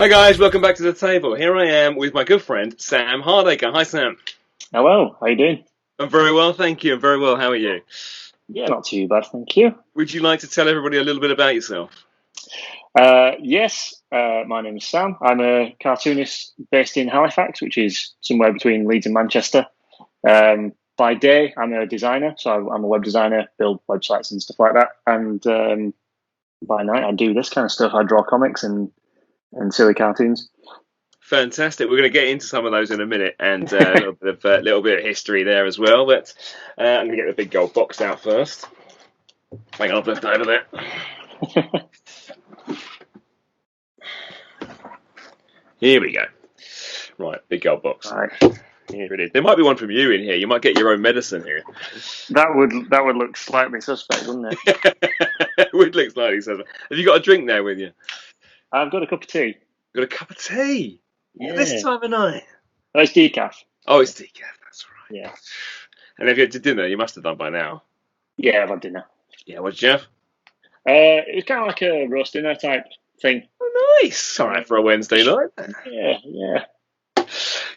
Hi guys, welcome back to the table. Here I am with my good friend Sam Hardacre. Hi Sam. Hello, how you doing? I'm very well, thank you. I'm very well. How are you? Yeah, not too bad, thank you. Would you like to tell everybody a little bit about yourself? Yes, my name is Sam. I'm a cartoonist based in Halifax, which is somewhere between Leeds and Manchester. By day, I'm a designer, so I'm a web designer, build websites and stuff like that. And by night, I do this kind of stuff. I draw comics and silly cartoons. Fantastic. We're going to get into some of those in a minute, and a little bit of history there as well. But I'm going to get the big gold box out first. Hang on, I've left over there. Here we go. Right, big gold box. Right. Here it is. There might be one from you in here. You might get your own medicine here. That would look slightly suspect, wouldn't it? It would look slightly suspect. Have you got a drink there with you? I've got a cup of tea. Got a cup of tea? Yeah. This time of night? Oh, it's decaf. Oh, it's decaf. That's right. Yeah. And if you had to dinner, you must have done by now. Yeah, I've had dinner. Yeah, what did you have? It was kind of like a roast dinner type thing. Oh, nice. All right, for a Wednesday night. Yeah.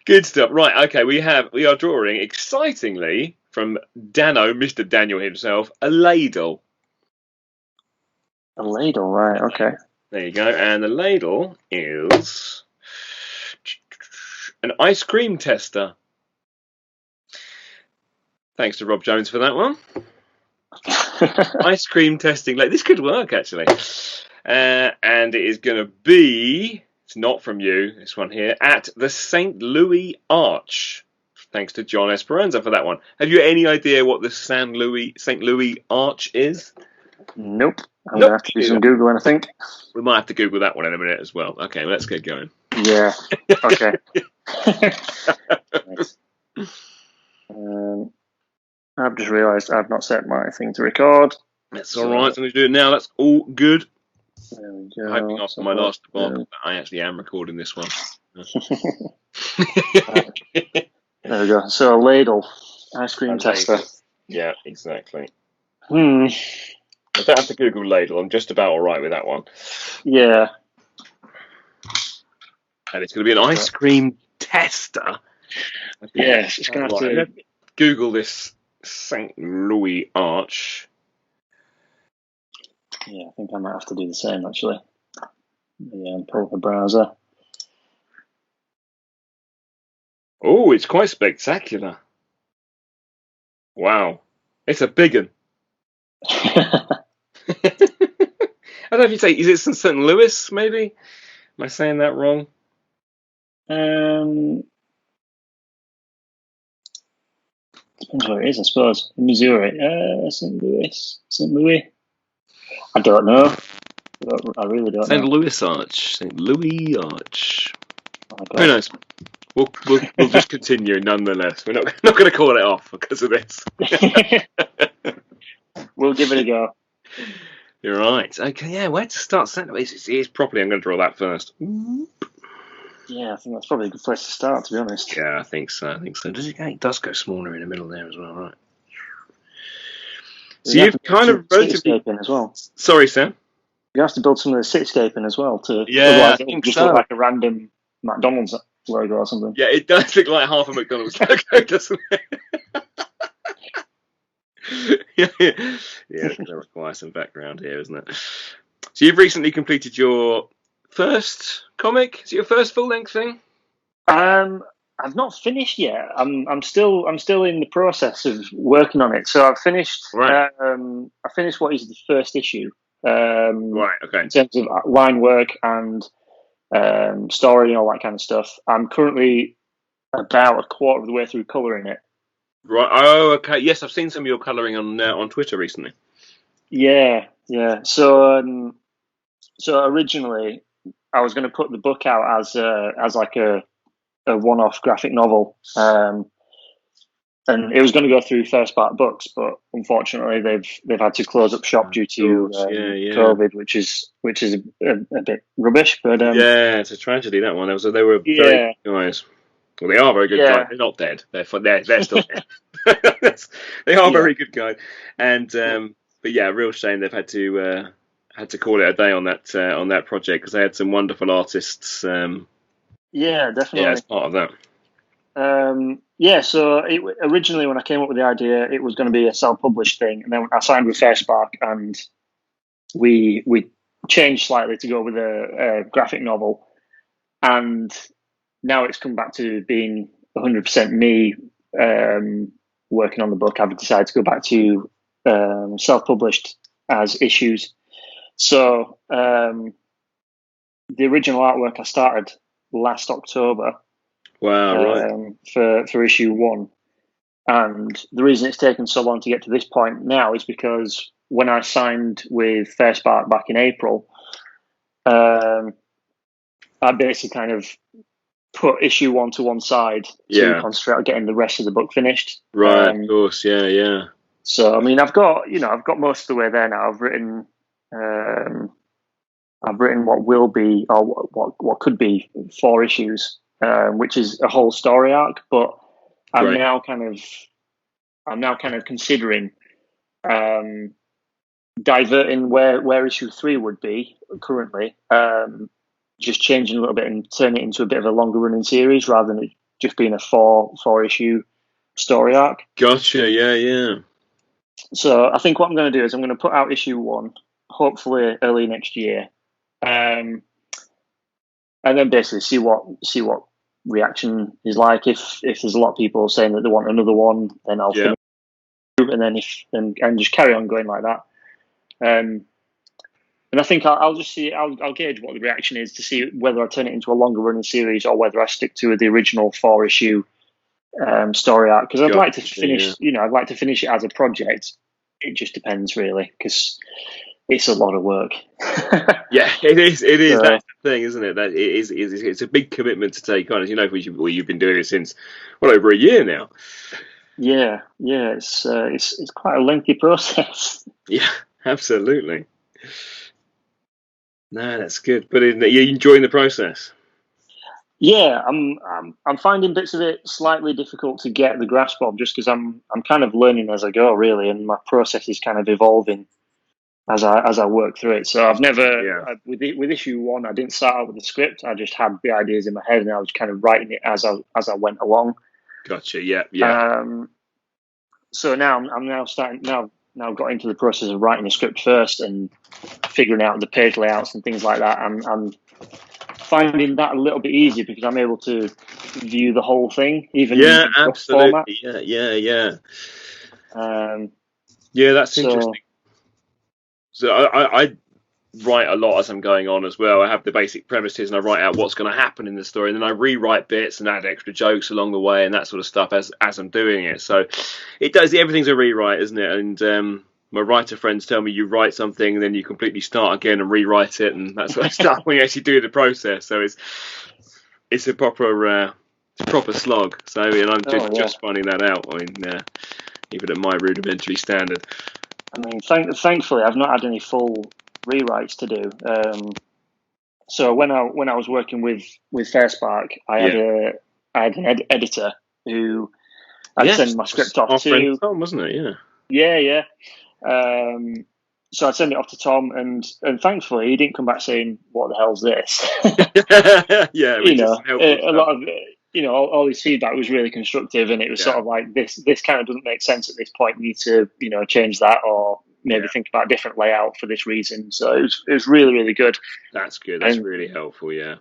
Good stuff. Right, okay, we are drawing, excitingly, from Dano, Mr. Daniel himself, a ladle. A ladle, right, okay. There you go. And the ladle is an ice cream tester. Thanks to Rob Jones for that one. Ice cream testing. This could work, actually. And it is going to be, it's not from you, this one here, at the St. Louis Arch. Thanks to John Esperanza for that one. Have you any idea what the St. Louis Arch is? Nope. I'm going to have to do some Googling, I think. We might have to Google that one in a minute as well. Okay, let's get going. Yeah. Okay. Nice. I've just realised I've not set my thing to record. That's all right. I'm going to do it now. That's all good. There we go. I'm hoping after my last bob, I actually am recording this one. There we go. So a ladle, ice cream tester. Yeah, exactly. I don't have to Google ladle. I'm just about all right with that one. Yeah. And it's going to be an ice cream tester. Yes, it's going to have to Google this St. Louis Arch. Yeah, I think I might have to do the same, actually. Yeah, pull up a browser. Oh, it's quite spectacular. Wow. It's a big one. I don't know if you say, is it St. Louis, maybe? Am I saying that wrong? Depends where it is, I suppose. In Missouri. St. Louis. I don't know. I really don't know. St. Louis Arch. St. Louis Arch. Oh, who knows? We'll just continue nonetheless. We're not going to call it off because of this. We'll give it a go. You're right. Okay, yeah, where to start? St. Louis is properly. I'm going to draw that first. Yeah, I think that's probably a good place to start, to be honest. Yeah, I think so. It does go smaller in the middle there as well, right? So you've kind of relatively as well. Sorry, Sam. You have to build some of the cityscape in as well to. Yeah, I think just look like a random McDonald's logo or something. Yeah, it does look like half a McDonald's logo, doesn't it? Yeah, it's going to require some background here, isn't it? So you've recently completed your first comic. Is it your first full-length thing? I've not finished yet. I'm still in the process of working on it. So I've finished. Right. I finished what is the first issue. Right. Okay. In terms of line work and story and all that kind of stuff. I'm currently about a quarter of the way through colouring it. Right. Oh, okay. Yes, I've seen some of your colouring on Twitter recently. Yeah. So originally, I was going to put the book out as like a one-off graphic novel, and it was going to go through First Part Books, but unfortunately, they've had to close up shop due to COVID, which is a bit rubbish. But yeah, it's a tragedy, that one. They were very good guys. Well, they are very good guys. They're not dead. They're still dead. They are very good guys. And but yeah, real shame they've had to had to call it a day on that project because they had some wonderful artists. Yeah, Yeah, definitely. as part of that. So originally when I came up with the idea, it was going to be a self-published thing, and then I signed with Fishbeard, and we changed slightly to go with a graphic novel, and now it's come back to being 100% me working on the book. I've decided to go back to self-published as issues. So the original artwork I started last October. Wow, right. For issue 1. And the reason it's taken so long to get to this point now is because when I signed with Fair Spark back in April, I basically kind of put issue 1 to one side to concentrate on getting the rest of the book finished. Right, of course, yeah. So I mean, I've got most of the way there now. I've written what will be, or what could be 4 issues, which is a whole story arc. But I'm now kind of considering diverting where issue 3 would be currently, just changing a little bit and turning it into a bit of a longer running series rather than it just being a 4 issue story arc. Gotcha, yeah. So I think what I'm going to do is I'm going to put out issue 1, hopefully early next year, and then basically see what reaction is like. If there's a lot of people saying that they want another one, then I'll finish, and then and just carry on going like that. And I think I'll just see. I'll gauge what the reaction is to see whether I turn it into a longer running series or whether I stick to the original 4 issue story arc, because I'd like to finish. Yeah. I'd like to finish it as a project. It just depends really, because it's a lot of work. Yeah, it is. It is. That's the thing, isn't it? That it is. It's a big commitment to take on. As you know, you've been doing it since over a year now. Yeah. It's quite a lengthy process. Yeah, absolutely. No, that's good. But you're enjoying the process. Yeah, I'm finding bits of it slightly difficult to get the grasp of, just because I'm kind of learning as I go, really, and my process is kind of evolving as I work through it. So I've never with issue 1, I didn't start out with the script. I just had the ideas in my head, and I was kind of writing it as I went along. Gotcha. Yeah. So now I'm now got into the process of writing a script first and figuring out the page layouts and things like that. I'm finding that a little bit easier because I'm able to view the whole thing, even in absolutely. Format. Yeah. Yeah, that's interesting. So I write a lot as I'm going on as well. I have the basic premises and I write out what's going to happen in the story, and then I rewrite bits and add extra jokes along the way and that sort of stuff as I'm doing it. So it does. Everything's a rewrite, isn't it? And my writer friends tell me you write something and then you completely start again and rewrite it and that sort of stuff when you actually do the process. So it's a proper slog. So and I'm just finding that out. I mean, even at my rudimentary standard. I mean, thankfully, I've not had any full rewrites to do. So when I was working with Fair Spark, I had an editor who I'd send my script off to. Tom, wasn't it? Yeah. So I'd send it off to Tom, and thankfully he didn't come back saying, "What the hell's this?" Yeah, a lot of all his feedback was really constructive, and it was sort of like this kind of doesn't make sense at this point. You need to change that, or maybe think about a different layout for this reason. So it was really, really good. That's good. That's really helpful. Yeah.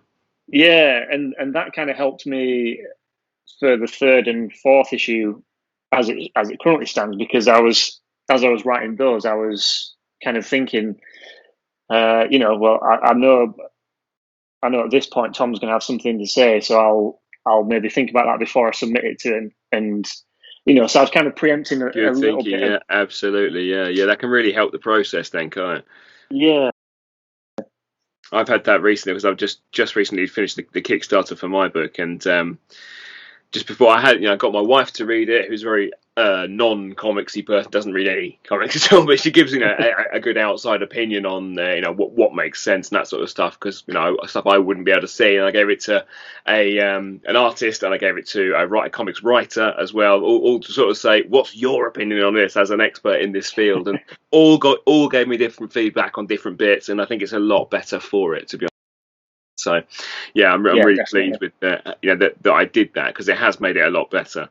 Yeah, and that kind of helped me for the 3rd and 4th issue as it currently stands, because as I was writing those, I was kind of thinking, I know at this point Tom's going to have something to say, so I'll maybe think about that before I submit it to him, and so I was kind of preempting a little bit. Yeah, absolutely. Yeah, that can really help the process then, can't it? Yeah. I've had that recently because I've just recently finished the Kickstarter for my book, and just before I got my wife to read it, who's very non-comicsy person, doesn't read any comics at all, but she gives a good outside opinion on what makes sense and that sort of stuff, because stuff I wouldn't be able to see. And I gave it to an artist, and I gave it to a comics writer as well, all to sort of say, what's your opinion on this as an expert in this field, and all gave me different feedback on different bits, and I think it's a lot better for it, to be honest. So yeah, I'm really pleased with that I did that, because it has made it a lot better.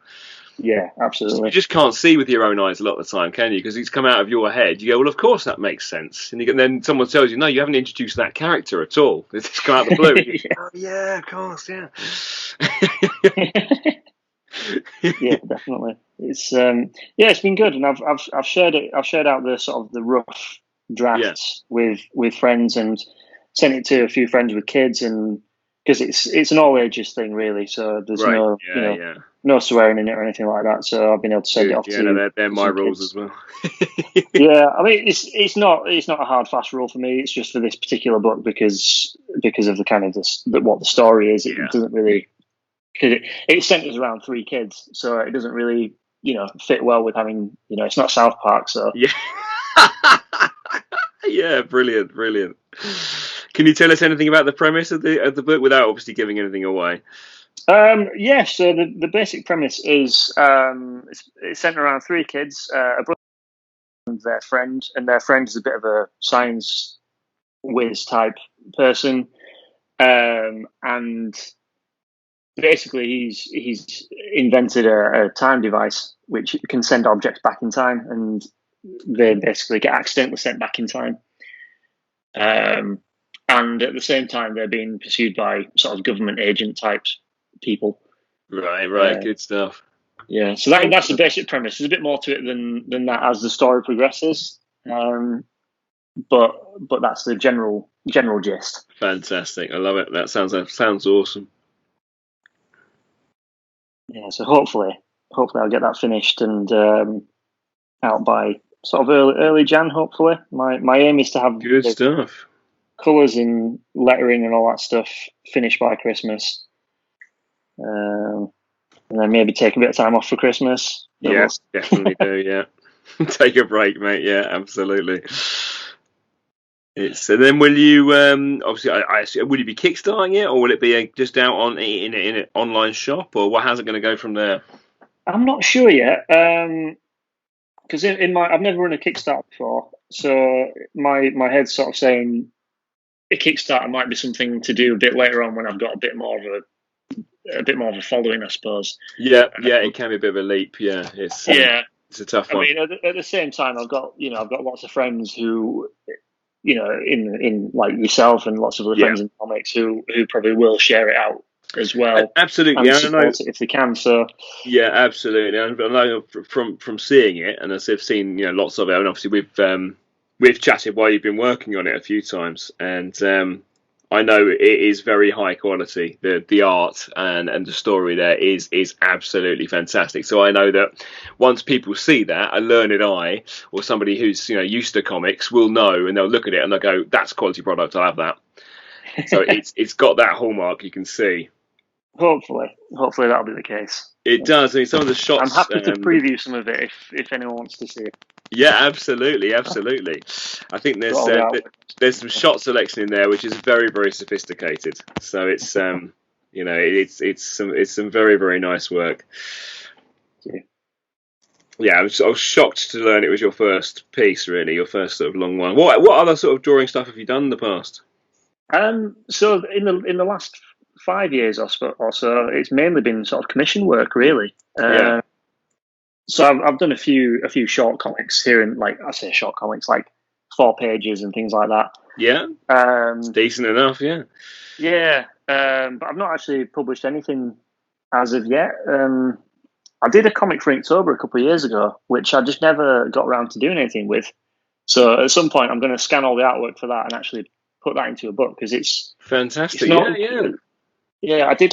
Yeah, absolutely. You just can't see with your own eyes a lot of the time, can you? Because it's come out of your head. You go, well, of course that makes sense. And then someone tells you, no, you haven't introduced that character at all. It's just come out of the blue. Oh, yeah, of course, yeah. Yeah, definitely. It's it's been good, and I've shared it. I've shared out the sort of the rough drafts with friends, and sent it to a few friends with kids, and because it's an all ages thing, really. So there's no swearing in it or anything like that. So I've been able to send it off to. They're my rules as well. Yeah, I mean it's not a hard fast rule for me. It's just for this particular book because of the kind of what the story is. It doesn't really, because it centers around 3 kids, so it doesn't really fit well with having it's not South Park. So yeah, yeah, brilliant. Can you tell us anything about the premise of the book without obviously giving anything away? Yeah, so the basic premise is it's centered around 3 kids, a brother and their friend, is a bit of a science whiz type person, and basically he's invented a time device which can send objects back in time, and they basically get accidentally sent back in time. And at the same time, they're being pursued by sort of government agent types people. Right, good stuff. Yeah, so that's the basic premise. There's a bit more to it than that as the story progresses, but that's the general gist. Fantastic, I love it. That sounds awesome. Yeah, so hopefully I'll get that finished and out by sort of early Jan. Hopefully, my aim is to have good stuff, colours and lettering and all that stuff finished by Christmas. And then maybe take a bit of time off for Christmas. Yes, definitely do. Yeah, take a break, mate. Yeah, absolutely. And then will you obviously will you be kickstarting it, or will it be just out in an online shop, or how's it going to go from there? I'm not sure yet, because I've never run a Kickstarter before, so my head's sort of saying a Kickstarter might be something to do a bit later on when I've got a bit more of a following, I suppose. Yeah, it can be a bit of a leap. Yeah, it's a tough one. I mean, at the same time, I've got lots of friends who, in like yourself and lots of other friends in comics who probably will share it out as well. Absolutely, and support it if they can. So yeah, absolutely. And I know from seeing it, and as I've seen, lots of it, and obviously we've chatted while you've been working on it a few times, and I know it is very high quality. The art and the story there is absolutely fantastic. So I know that once people see that, a learned eye or somebody who's used to comics will know, and they'll look at it and they'll go, "That's a quality product. I'll have that." So it's got that hallmark, you can see. Hopefully that'll be the case. It does. I mean, some of the shots. I'm happy to preview some of it if anyone wants to see it. Yeah, absolutely. I think there's some shot selection in there which is very, very sophisticated. So it's it's some very, very nice work. Yeah, I was shocked to learn it was your first piece, really, your first sort of long one. What other sort of drawing stuff have you done in the past? So in the last 5 years or so, it's mainly been sort of commission work, really. So I've done a few short comics here, and I say short comics, like 4 pages and things like that. Yeah, it's decent enough. Yeah, but I've not actually published anything as of yet. I did a comic for Inktober a couple of years ago, which I just never got around to doing anything with. So at some point, I'm going to scan all the artwork for that and actually put that into a book, because it's fantastic. It's not, yeah. I did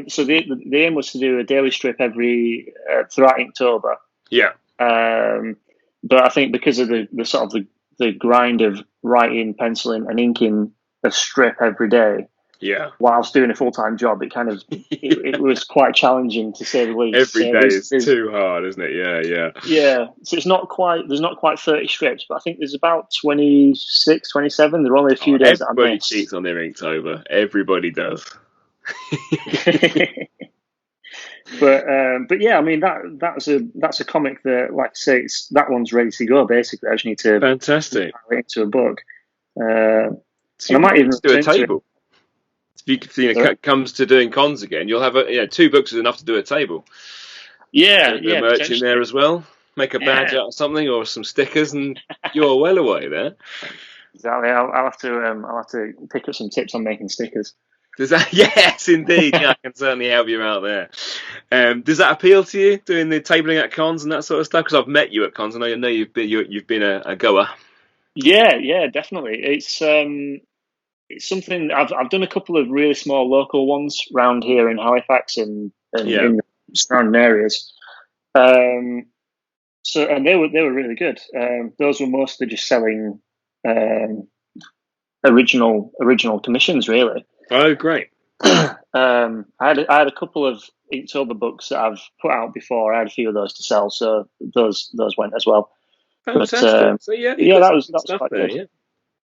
so the aim was to do a daily strip every throughout Inktober. Yeah. But I think because of the sort of the grind of writing, penciling, and inking a strip every day, Yeah. whilst doing a full-time job, it was quite challenging, to say the least. Every So day is too hard, isn't it? Yeah. yeah. So there's not quite 30 strips, but I think there's about 26, 27. There are only a Oh, few days that I everybody missed. cheats on their Inktober. Everybody does. But yeah, I mean that's a comic that, like I say, that one's ready to go. Basically, I just need to Fantastic. put it into a book, and So I you might even could do a return to it. table. If it comes to doing cons again, you'll have 2 books is enough to do a table. Yeah, A bit of merch in there as well. Make a badge out of something or some stickers, and you're well away there. Exactly. I'll have to pick up some tips on making stickers. Does that? Yes, indeed. Yeah, I can certainly help you out there. Does that appeal to you, doing the tabling at cons and that sort of stuff? Because I've met you at cons. I know you've been a goer. Yeah, definitely. It's something I've done a couple of really small local ones round here in Halifax and in the surrounding areas. So and they were really good. Those were mostly just selling original commissions, really. Oh, great. I had a couple of Inktober books that I've put out before. I had a few of those to sell, so those went as well. Fantastic. But So yeah, that was quite there, good.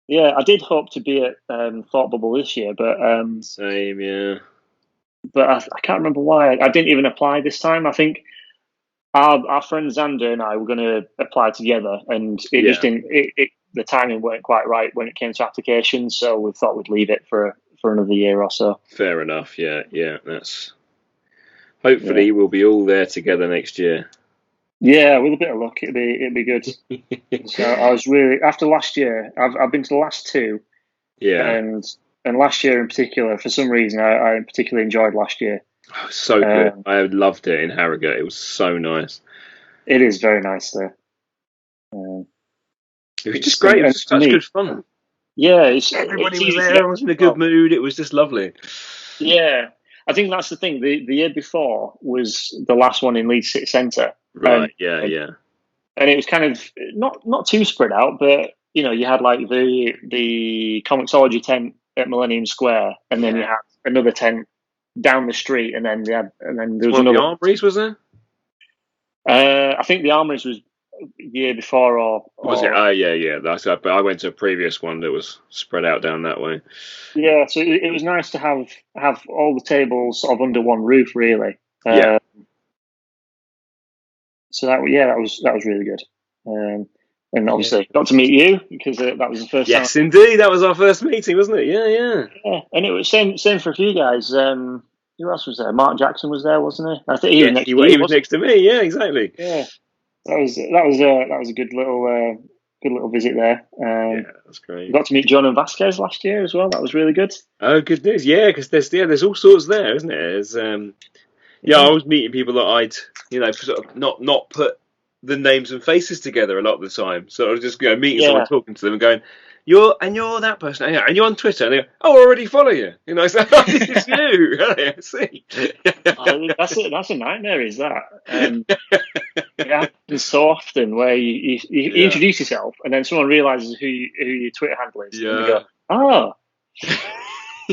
Yeah, I did hope to be at Thought Bubble this year, but same, yeah. But I can't remember why. I didn't even apply this time. I think our friend Xander and I were going to apply together, and it just didn't. The timing weren't quite right when it came to applications, so we thought we'd leave it for another year or so. Fair enough. Yeah. That's. Hopefully, we'll be all there together next year. Yeah, with a bit of luck, it'd be good. So I was really, after last year, I've been to the last 2. Yeah. And last year in particular, for some reason, I particularly enjoyed last year. Oh, so good. I loved it in Harrogate. It was so nice. It is very nice there. It was just great. It was such good fun. Yeah, everybody was there. Everyone was in a good mood. It was just lovely. Yeah, I think that's the thing. The year before was the last one in Leeds City Centre. Right. Yeah. And it was kind of not too spread out, but you had like the Comixology tent at Millennium Square, and then you had another tent down the street, and then there was another. The Armories, was there? I think the Armories was the year before, or was it? Oh yeah. That's. But I went to a previous one that was spread out down that way. Yeah, so it was nice to have all the tables sort of under one roof, really. Yeah. So that was really good. And obviously got to meet you because that was the first time. Yes, indeed, that was our first meeting, wasn't it? Yeah. And it was same for a few guys. Who else was there? Mark Jackson was there, wasn't he? I think he was next to me. Yeah, exactly. Yeah, that was a good little visit there. That's great. Got to meet John and Vasquez last year as well. That was really good. Oh, good news. Yeah, because there's all sorts there, isn't it? There's I was meeting people that I'd sort of not put the names and faces together a lot of the time. So I was just meeting someone, talking to them, and going, "You're that person, and you're on Twitter." And they go, "Oh, I already follow you." It's like, "Oh, this is you." I see. That's a nightmare. Is that? It happens so often where you introduce yourself, and then someone realizes who your Twitter handle is, and you go, "Oh."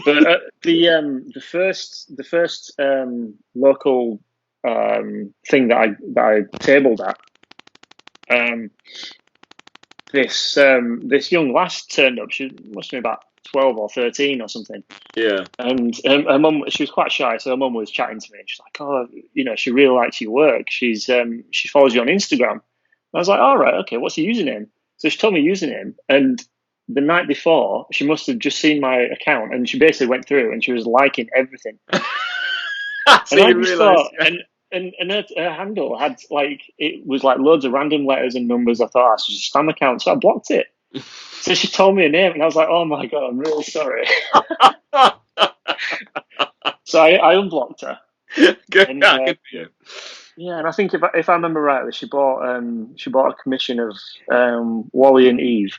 But the first local thing that I tabled at, this young lass turned up. She must have been about 12 or 13 or something. Yeah. And her mum, she was quite shy, so her mum was chatting to me. She's like, "Oh, she really likes your work. She follows you on Instagram." And I was like, "All right, okay. What's your username?" So she told me username, and the night before, she must have just seen my account, and she basically went through and she was liking everything. So and I just thought, and her handle had it was like loads of random letters and numbers. I thought that's just a spam account, so I blocked it. So she told me her name, and I was like, "Oh my god, I'm really sorry." So I unblocked her. Good. Good for you. Yeah, and I think if I remember rightly, she bought a commission of Wally and Eve.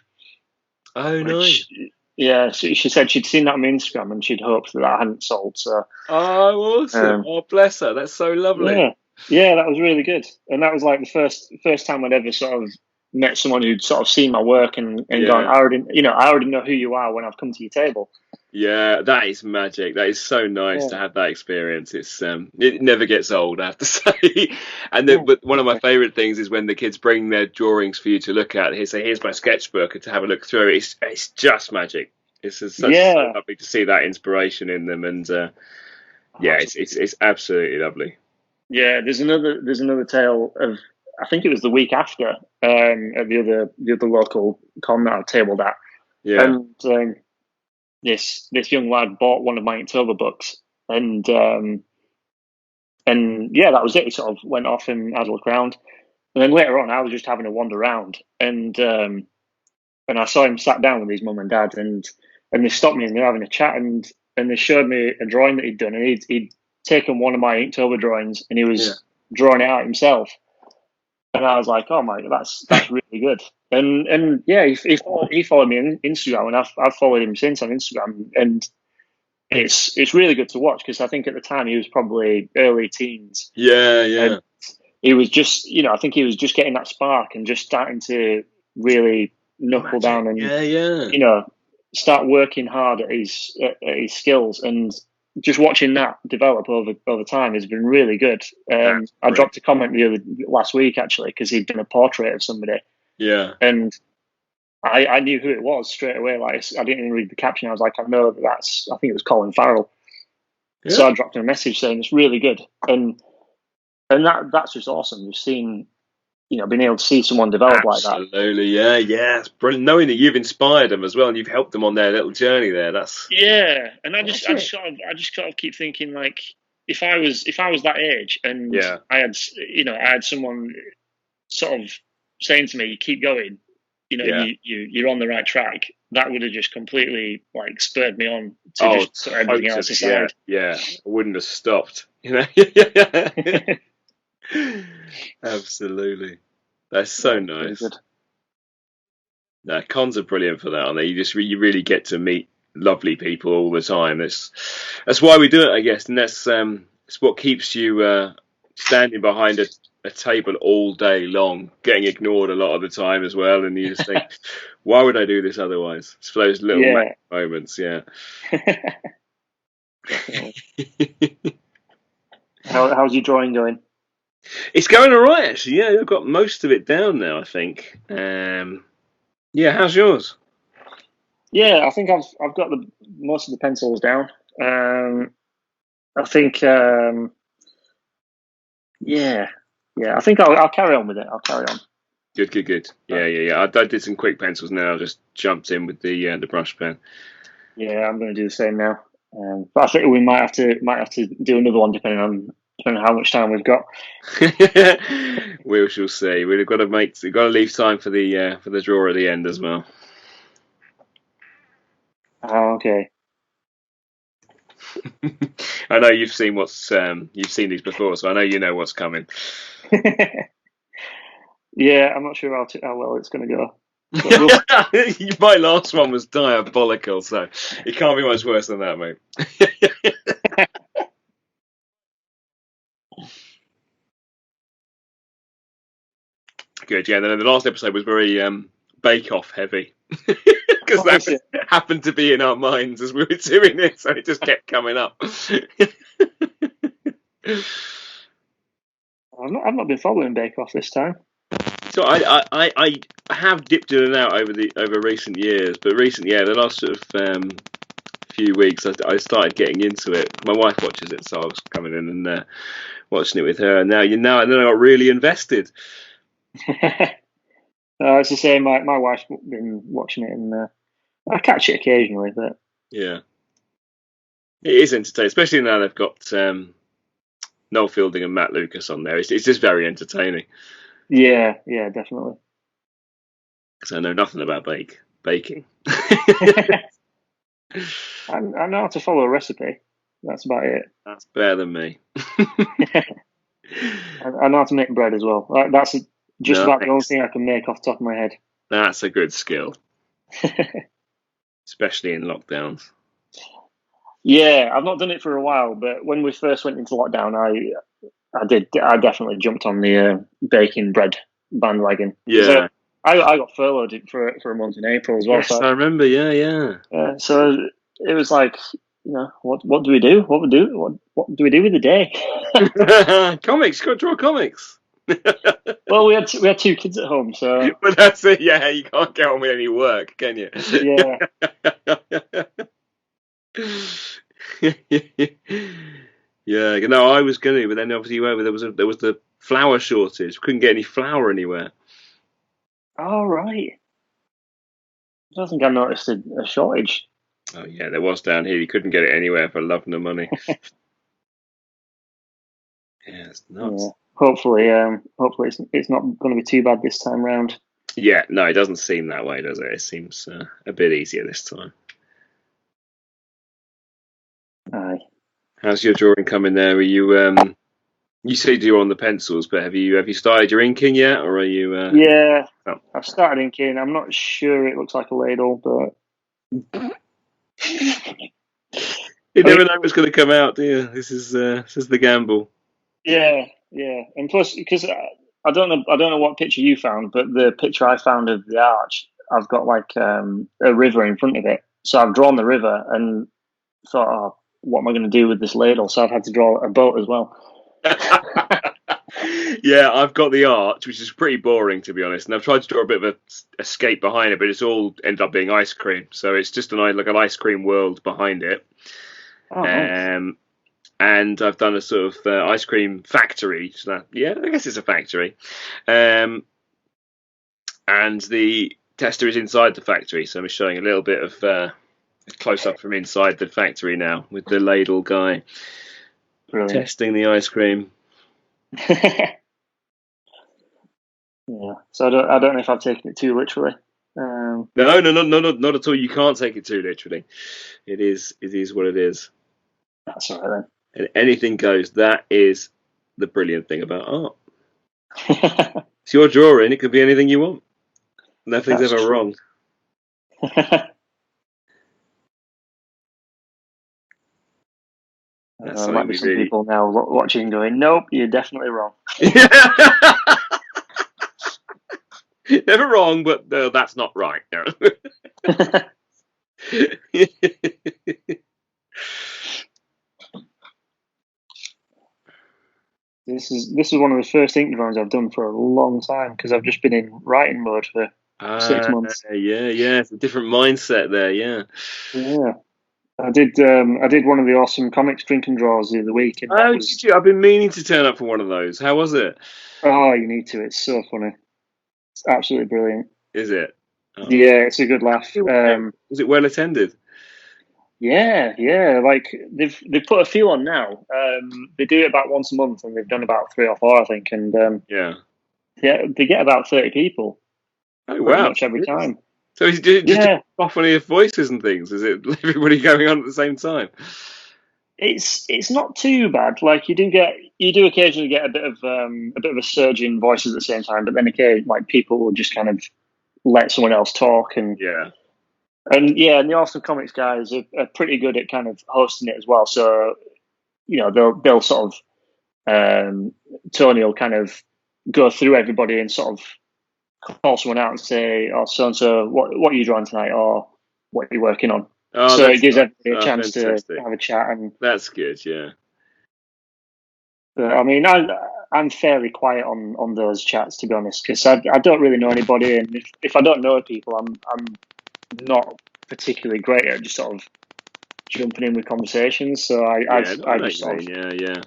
Oh, nice. Yeah, she said she'd seen that on Instagram and she'd hoped that hadn't sold. So, awesome! Bless her. That's so lovely. Yeah, that was really good, and that was like the first time I'd ever sort of met someone who'd sort of seen my work and gone, I already know who you are when I've come to your table. Yeah, that is magic. That is so nice to have that experience. It's it never gets old, I have to say. And then, but one of my favourite things is when the kids bring their drawings for you to look at. They say, "Here's my sketchbook," and to have a look through. It's just magic. It's just so lovely to see that inspiration in them, and yeah, it's absolutely lovely. Yeah, there's another tale of, I think it was the week after, at the other local con that I tabled at, Yeah. and this young lad bought one of my Inktober books, and yeah, that was it. He sort of went off and had a look around, and then later on, I was just having a wander around, and I saw him sat down with his mum and dad, and they stopped me and they were having a chat, and they showed me a drawing that he'd done, and he'd taken one of my Inktober drawings and he was drawing it out himself, and I was like, oh my, that's really good. And yeah, he followed me on Instagram, and I've followed him since on Instagram, and it's really good to watch, because I think at the time he was probably early teens. Yeah, yeah. And he was just, I think he was just getting that spark and just starting to really knuckle down and start working hard at his skills, and just watching that develop over time has been really good. I dropped a comment last week actually, because he'd done a portrait of somebody. Yeah. And I knew who it was straight away. Like, I didn't even read the caption. I was like, I know that's. I think it was Colin Farrell. Yeah. So I dropped him a message saying it's really good, and that's just awesome. Just seeing, being able to see someone develop like that. Absolutely, yeah, it's brilliant. Knowing that you've inspired them as well, and you've helped them on their little journey there. That's and I just sort of keep thinking, like, if I was that age, and I had someone sort of saying to me, "Keep going," you're on the right track. That would have just completely like spurred me on to just sort of everything else aside. Yeah, I wouldn't have stopped. Absolutely, that's so nice. Cons are brilliant for that, aren't they? You really get to meet lovely people all the time. That's why we do it, I guess, and that's it's what keeps you standing behind a table all day long, getting ignored a lot of the time as well, and you just think, why would I do this otherwise? It's for those little moments, How's your drawing going? It's going all right, actually. Yeah, I've got most of it down now, I think. How's yours? Yeah, I think I've got most of the pencils down. I think, I think I'll carry on with it. I'll carry on. Good. Yeah. I did some quick pencils now. I just jumped in with the brush pen. Yeah, I'm going to do the same now. But I think we might have to do another one depending on how much time we've got. We shall see. We've got to leave time for the draw at the end as well. Oh, okay. I know you've seen these before, so I know you know what's coming. Yeah, I'm not sure how well it's going to go. My last one was diabolical, so it can't be much worse than that, mate. Good, yeah. Then the last episode was very Bake Off heavy, because that happened to be in our minds as we were doing it, so it just kept coming up. I've not been following Bake Off this time. So I have dipped in and out over recent years, but the last sort of few weeks I started getting into it. My wife watches it, so I was coming in and watching it with her, and now and then I got really invested. It's the same. My wife's been watching it, and I catch it occasionally, but yeah, it is entertaining, especially now they've got Noel Fielding and Matt Lucas on there. It's just very entertaining. Yeah, definitely. Because I know nothing about baking. I know how to follow a recipe. That's about it. That's better than me. I know how to make bread as well. That's about the only thing I can make off the top of my head. That's a good skill. Especially in lockdowns. Yeah, I've not done it for a while, but when we first went into lockdown, I definitely jumped on the baking bread bandwagon. Yeah. I got furloughed for a month in April as well. Yes, so I remember. Yeah. So it was like, what do we do? What do we do with the day? Comics, you got to draw comics. Well, we had two kids at home, so But that's it. Yeah, you can't get on with any work, can you? yeah. Yeah, no, I was going to, but then obviously there was the flour shortage. Couldn't get any flour anywhere. All right. I don't think I noticed a shortage. Oh yeah, there was down here. You couldn't get it anywhere for love nor money. Yeah, it's Yeah. nuts. Hopefully it's not going to be too bad this time round. Yeah, no, it doesn't seem that way, does it? It seems a bit easier this time. Aye. How's your drawing coming there? Are you you say you're on the pencils, but have you started your inking yet, or are you? Yeah, Oh. I've started inking. I'm not sure it looks like a ladle, but You never know what's going to come out, do you? This is the gamble. yeah, yeah. And plus, because I don't know what picture you found, but the picture I found of the arch, I've got like a river in front of it. So I've drawn the river and thought, oh, what am I going to do with this ladle? So I've had to draw a boat as well. Yeah, I've got the arch, which is pretty boring to be honest, and I've tried to draw a bit of a escape behind it, but it's all ended up being ice cream. So it's just like an ice cream world behind it. Oh, nice. And I've done a sort of ice cream factory. So that, yeah, I guess it's a factory. And the tester is inside the factory, so I'm showing a little bit of a close up from inside the factory now with the ladle guy Brilliant. testing the ice cream. Yeah. So I don't know if I've taken it too literally. No, not at all. You can't take it too literally. It is what it is. That's all right And anything goes. That is the brilliant thing about art. then. It's your drawing. It could be anything you want. Nothing's That's ever true. wrong. That's There might something be we some really. people now watching going, nope, you're definitely wrong. Never wrong, but that's not right. No. This is one of the first ink drawings I've done for a long time because I've just been in writing mode for 6 months. Yeah. It's a different mindset there. Yeah. Yeah, I did one of the awesome comics drinking draws the other week, and that Oh, was did you? I've been meaning to turn up for one of those. How was it? oh, you need to. It's so funny. It's absolutely brilliant. Is it? Oh. Yeah, it's a good laugh. Was it well attended? Yeah. Like they've put a few on now. They do it about once a month, and they've done about 3 or 4, I think. And Yeah. yeah, they get about 30 people Oh pretty wow. much every time. So is it just Yeah, softening of voices and things? Is it everybody going on at the same time? it's not too bad. Like you do occasionally get a bit of a surge in voices at the same time, but then occasionally like people will just kind of let someone else talk Yeah. and yeah, and the Awesome Comics guys are pretty good at kind of hosting it as well. So they'll sort of Tony will kind of go through everybody and sort of call someone out and say, "Oh, so and so, what are you drawing tonight?" or "What are you working on?" Oh, So it that's gives nice. everybody a Oh, chance to fantastic. have a chat. And That's good. Yeah. I mean, I'm fairly quiet on those chats, to be honest, because I don't really know anybody, and if I don't know people, I'm not particularly great at just sort of jumping in with conversations. So Yeah. No, I I know what just you sort mean. of Yeah.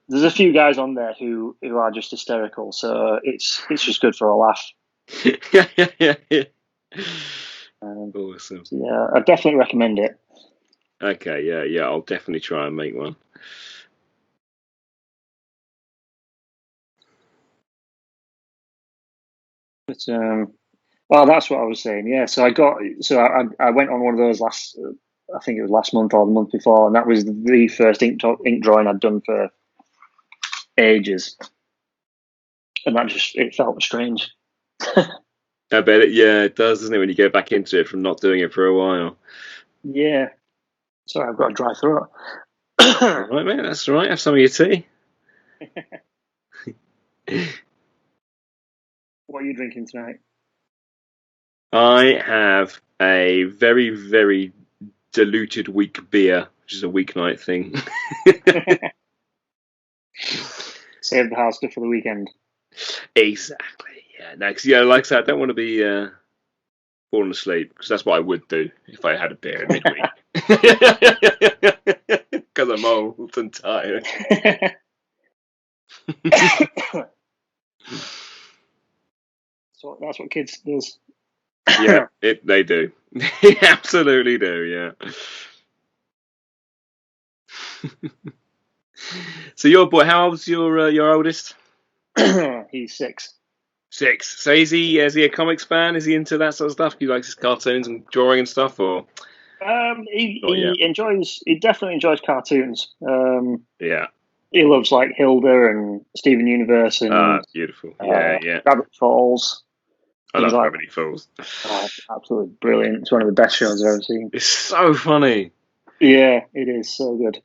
there's a few guys on there who are just hysterical, so it's just good for a laugh. Yeah. Um, Awesome. so yeah, I definitely recommend it. Okay. Yeah. I'll definitely try and make one. But oh, that's what I was saying. Yeah, so I went on one of those last. I think it was last month or the month before, and that was the first ink drawing I'd done for ages, and that just it felt strange. I bet it. Yeah, it does, doesn't it? When you go back into it from not doing it for a while. Yeah, sorry, I've got a dry throat. All right, mate. That's all right. Have some of your tea. What are you drinking tonight? I have a very, very diluted weak beer, which is a weeknight thing. Save the house stuff for the weekend. Exactly. Yeah. No, 'cause, like I said, I don't want to be falling asleep, because that's what I would do if I had a beer at midweek. Because I'm old and tired. So that's what kids does. Yeah, they do. They absolutely do. Yeah. So your boy, how old's your oldest? He's 6. 6. So is he a comics fan? Is he into that sort of stuff? He likes his cartoons and drawing and stuff, or not yet? He definitely enjoys cartoons. Yeah. He loves like Hilda and Steven Universe and beautiful. Yeah. Rabbit Falls. I love Gravity Falls. Absolutely brilliant. It's one of the best shows I've ever seen. It's so funny. Yeah, it is so good.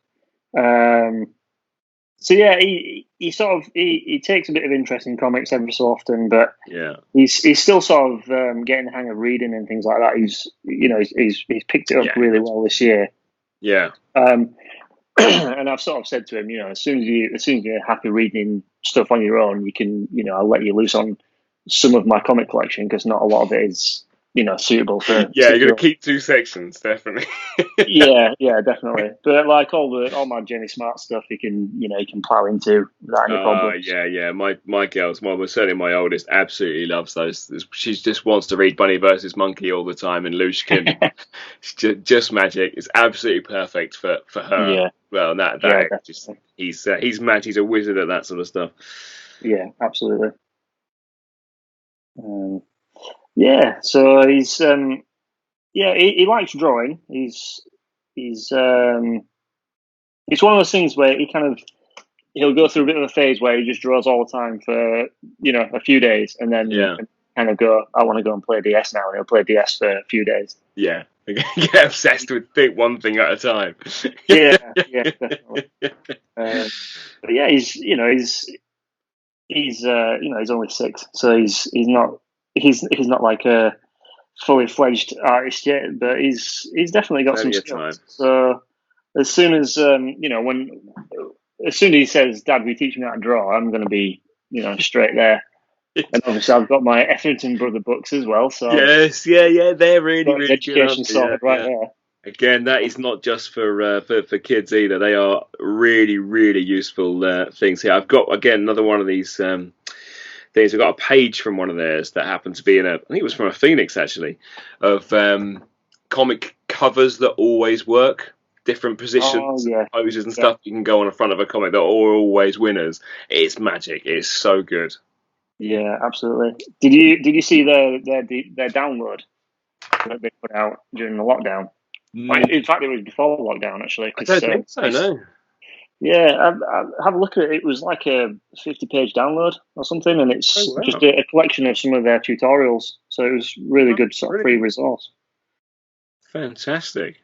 So yeah, he sort of he takes a bit of interest in comics every so often, but yeah, he's still sort of getting the hang of reading and things like that. He's picked it up really well this year. Yeah. And I've sort of said to him, as soon as you're happy reading stuff on your own, you can, I'll let you loose on some of my comic collection, because not a lot of it is, suitable for. Yeah, you're gonna keep 2 sections, definitely. yeah, definitely. But like all my Jenny Smart stuff, you can plow into without any problems. Yeah. My girls, certainly my oldest, absolutely loves those. She just wants to read Bunny versus Monkey all the time, and Lushkin. It's just magic. It's absolutely perfect for her. Yeah. Well, he's mad. He's a wizard at that sort of stuff. Yeah, absolutely. So he's he likes drawing. He's it's one of those things where he'll go through a bit of a phase where he just draws all the time for a few days, and then kind of go, I want to go and play DS now, and he'll play DS for a few days. Yeah, get obsessed with one thing at a time. yeah, definitely. But yeah, he's only 6, so he's not like a fully fledged artist yet, but he's definitely got some skills. So as soon as as soon as he says, "Dad, will you teach me how to draw?" I'm going to be straight there. And obviously, I've got my Etherington brother books as well. So yes, yeah, they're really education sorted right there. Again, that is not just for kids either. They are really, really useful things here. I've got, again, another one of these things. I've got a page from one of theirs that happened to be I think it was from a Phoenix, actually, of comic covers that always work. Different positions, poses and stuff. You can go on the front of a comic that are always winners. It's magic. It's so good. Yeah, absolutely. Did you see their download that they put out during the lockdown? In fact, it was before lockdown, actually. I don't think so, no. Yeah, I have a look at it. It was like a 50-page download or something, and it's just a collection of some of their tutorials. So it was really good sort of free resource. Fantastic.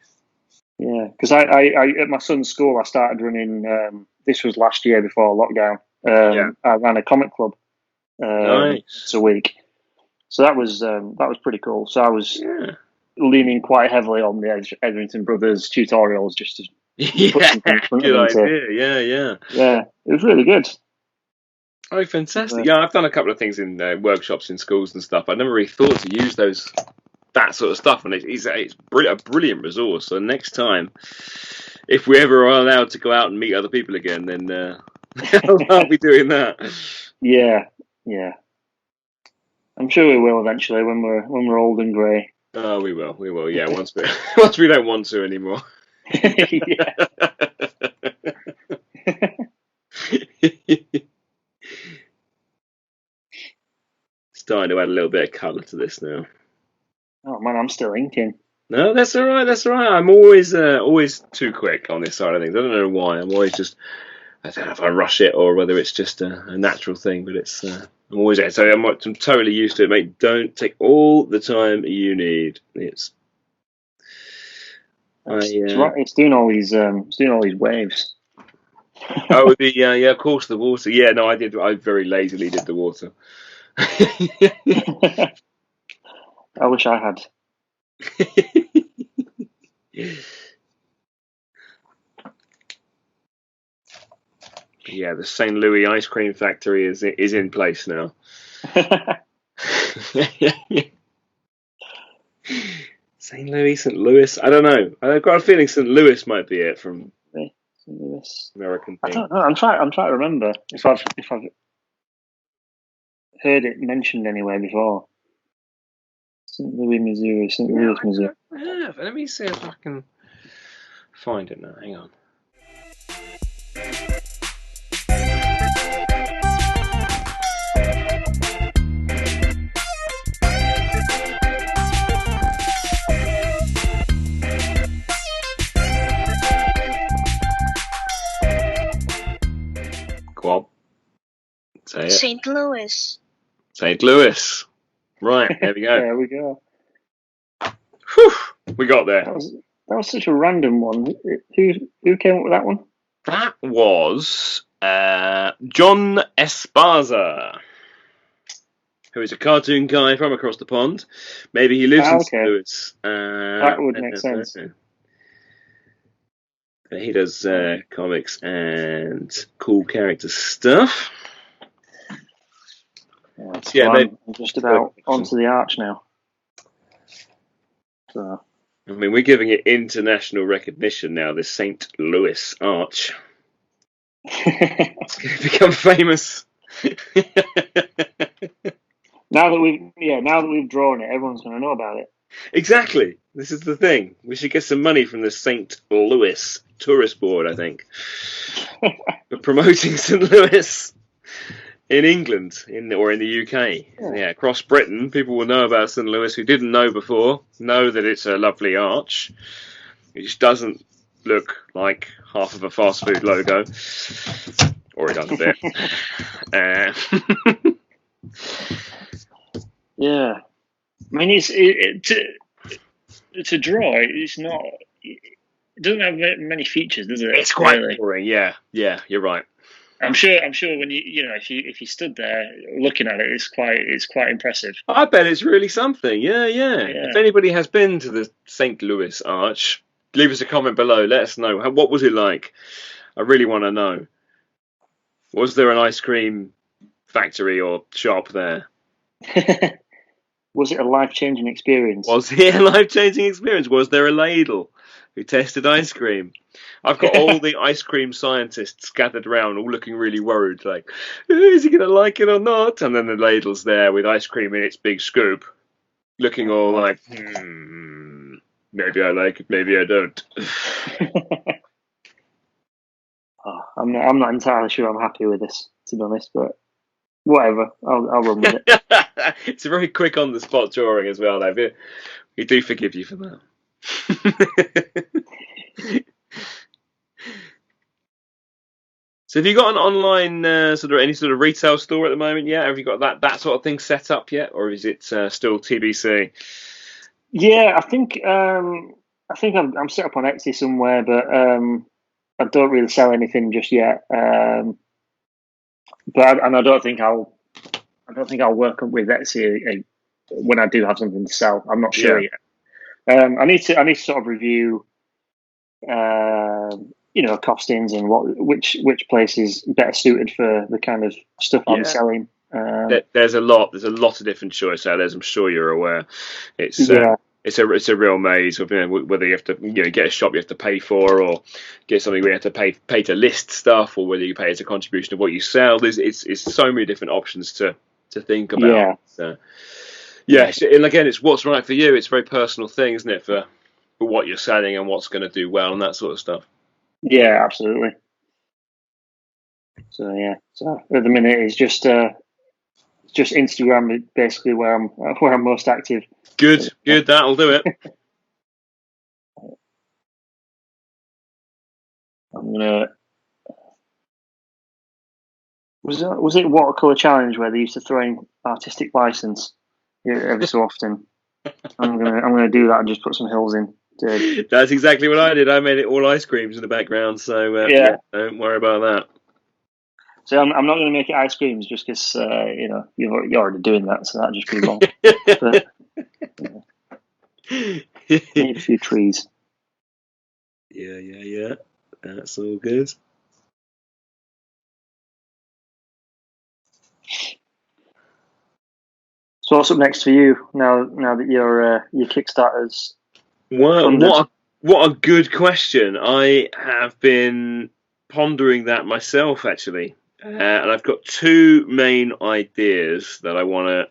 Yeah, because I at my son's school, I started running. This was last year before lockdown. I ran a comic club once a week, so that was pretty cool. So I was leaning quite heavily on the Etherington Brothers tutorials just to put something in front good of them. idea. Yeah, it was really good. Oh, fantastic! Yeah, I've done a couple of things in workshops in schools and stuff. I never really thought to use that sort of stuff, and it's a brilliant resource. So next time, if we ever are allowed to go out and meet other people again, then I'll be doing that. Yeah. I'm sure we will eventually when we're old and grey. Oh, we will. Yeah, once we don't want to anymore. Starting to add a little bit of colour to this now. Oh man, I'm still inking. No, that's all right. I'm always too quick on this side of things. I don't know why. I'm always just, I don't know if I rush it or whether it's just a natural thing, but it's I'm always there. So I'm totally used to it, mate. Don't take all the time you need. It's doing all these waves. Oh, of course, the water. Yeah, no, I did. I very lazily did the water. I wish I had. Yeah, the St. Louis ice cream factory is in place now. St. Louis, St. Louis. I don't know. I've got a feeling St. Louis might be it from St. Louis. American I thing. don't know. I'm trying to remember if I've heard it mentioned anywhere before. St. Louis, Missouri. St. Louis, Missouri. I have. Let me see if I can find it now. Hang on. Go on. Say it. St. Louis. St. Louis. Right, there we go. There we go. Whew, we got there. That was such a random one. Who came up with that one? That was John Esparza, who is a cartoon guy from across the pond. Maybe he lives in St. Louis. That would make sense. He does comics and cool character stuff. Yeah, I'm just about onto the arch now. So. I mean, we're giving it international recognition now, this St. Louis arch. It's going to become famous. Now that we've drawn it, everyone's going to know about it. Exactly. This is the thing. We should get some money from the St. Louis Tourist Board, I think, for promoting St. Louis in England or in the UK. Yeah, across Britain, people will know about St. Louis who didn't know before, know that it's a lovely arch. It just doesn't look like half of a fast food logo, or it does a bit. Yeah, I mean, to draw. It's not. It doesn't have many features, does it? It's quite boring. Yeah, you're right. I'm sure when if you stood there looking at it, it's quite impressive. I bet it's really something. Yeah. If anybody has been to the St. Louis Arch, leave us a comment below. Let us know. What was it like? I really want to know. Was there an ice cream factory or shop there? Was it a life-changing experience? Was it a life-changing experience? Was there a ladle who tested ice cream? I've got all the ice cream scientists gathered around, all looking really worried, like, is he going to like it or not? And then the ladle's there with ice cream in its big scoop, looking all like, maybe I like it, maybe I don't. I'm not entirely sure I'm happy with this, to be honest, but whatever, I'll run with it. It's a very quick on-the-spot drawing as well, though. We do forgive you for that. So have you got an online any sort of retail store at the moment yet? Have you got that sort of thing set up yet, or is it still TBC? Yeah, I think I'm set up on Etsy somewhere, but I don't really sell anything just yet. But I don't think I'll work with Etsy when I do have something to sell. I'm not sure yet. I need to sort of review, costings and which place is better suited for the kind of stuff I'm selling. There's a lot of different choice out there, as I'm sure you're aware. It's a real maze of whether you have to get a shop you have to pay for, or get something where you have to pay to list stuff, or whether you pay as a contribution of what you sell. It's so many different options to think about. And again, it's what's right for you. It's a very personal thing, isn't it, for what you're selling and what's going to do well and that sort of stuff. Yeah, absolutely. So at the minute it's just Instagram, basically where I'm most active. Good, that'll do it. I'm gonna. Was it Watercolor Challenge where they used to throw in artistic license every so often? I'm gonna do that and just put some hills in. That's exactly what I did. I made it all ice creams in the background, so don't worry about that. So I'm not going to make it ice creams just because you're already doing that, so that'd just be wrong. Need a few trees. Yeah. That's all good. So what's up next for you now that your Kickstarter's funded? What a good question. I have been pondering that myself, actually. And I've got two main ideas that I want to.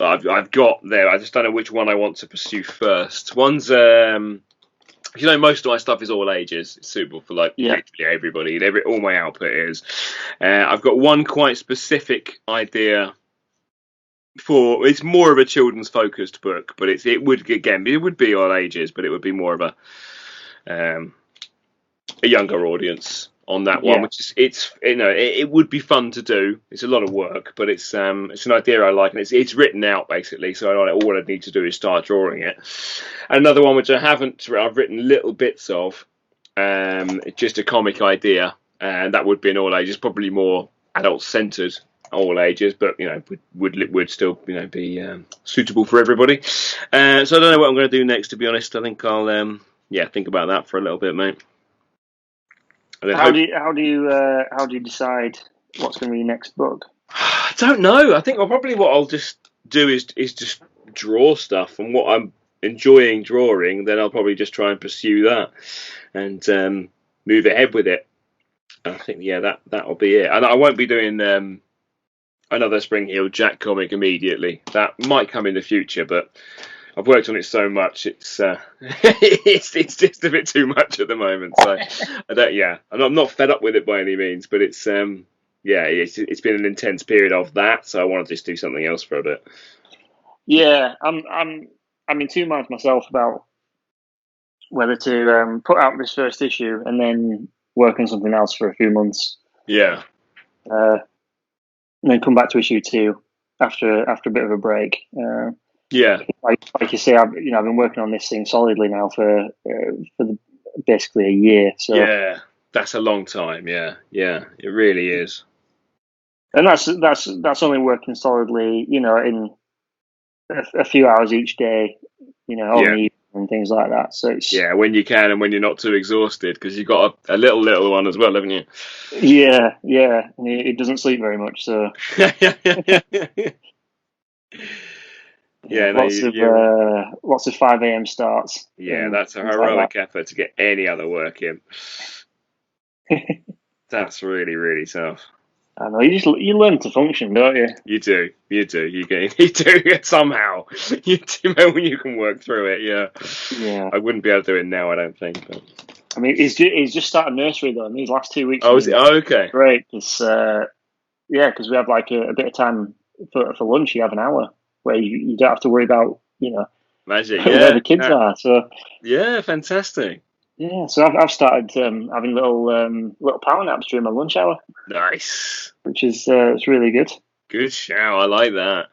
I've got there. I just don't know which one I want to pursue first. One's, most of my stuff is all ages. It's suitable for literally everybody. And all my output is. I've got one quite specific idea for. It's more of a children's focused book, but it would be all ages, but it would be more of a younger audience on that one, which is it would be fun to do. It's a lot of work, but it's an idea I like, and it's written out basically. So all I need to do is start drawing it. And another one which I've written little bits of. It's just a comic idea, and that would be an all ages, probably more adult centered all ages, but would still be suitable for everybody. So I don't know what I'm going to do next. To be honest, I think I'll think about that for a little bit, mate. How do you decide what's going to be your next book? I don't know. I think what I'll just do is just draw stuff, and what I'm enjoying drawing, then I'll probably just try and pursue that and move ahead with it. And I think that'll be it. And I won't be doing another Spring-Heeled Jack comic immediately. That might come in the future, but I've worked on it so much, it's it's just a bit too much at the moment. So I'm not fed up with it by any means, but it's been an intense period of that. So I want to just do something else for a bit. Yeah, I'm in two minds myself about whether to put out this first issue and then work on something else for a few months. Yeah. And then come back to issue 2 after a bit of a break. Like you say, I've been working on this thing solidly now for basically a year. So yeah, that's a long time. Yeah, it really is. And that's only working solidly, in a few hours each day, and things like that. So it's when you can and when you're not too exhausted, because you've got a little one as well, haven't you? Yeah. And it doesn't sleep very much, so. Yeah, lots of 5 a.m. starts. Yeah, that's a heroic effort to get any other work in. That's really, really tough. I know, you learn to function, don't you? You do. You do somehow. You do know when you can work through it. Yeah. I wouldn't be able to do it now, I don't think. But. I mean, he's just started nursery though, and these last 2 weeks. Oh, is it? Oh, okay. Great. It's because we have like a bit of time for lunch. You have an hour where you don't have to worry about magic. where the kids are. So yeah, fantastic. Yeah, so I've started having little power naps during my lunch hour. Nice, which is it's really good. Good shout. I like that.